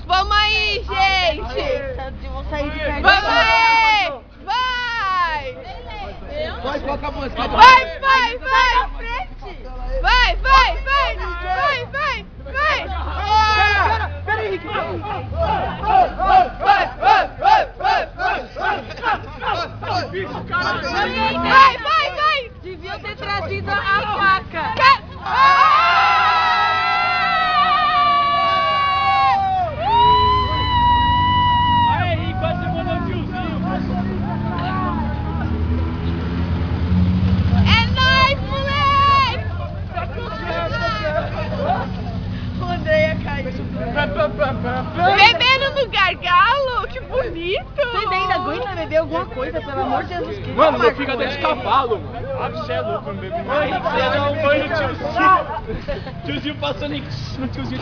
Vamos aí, gente! Vou sair de perto. Vamos aí! Vai! Vai, coloca a música. Vai, vai, vai! Vai na frente! Vai, vai, vai! Vai, vai, vai! Pera aí, Henrique. Vai, vai, vai! Deviam ter trazido a faca. Aí, Henrique, quase mandou o tiozinho. É nóis, moleque! O André ia cair. Bebendo no gargalo? Que bonito! Vocês ainda aguentam beber alguma coisa, pelo amor de Jesus Cristo? Mano, meu fígado é de cavalo, mano. Ah, você é louco, meu bebê. Ô, Henrique, você dá um banho no tiozinho. Tiozinho passando no tiozinho.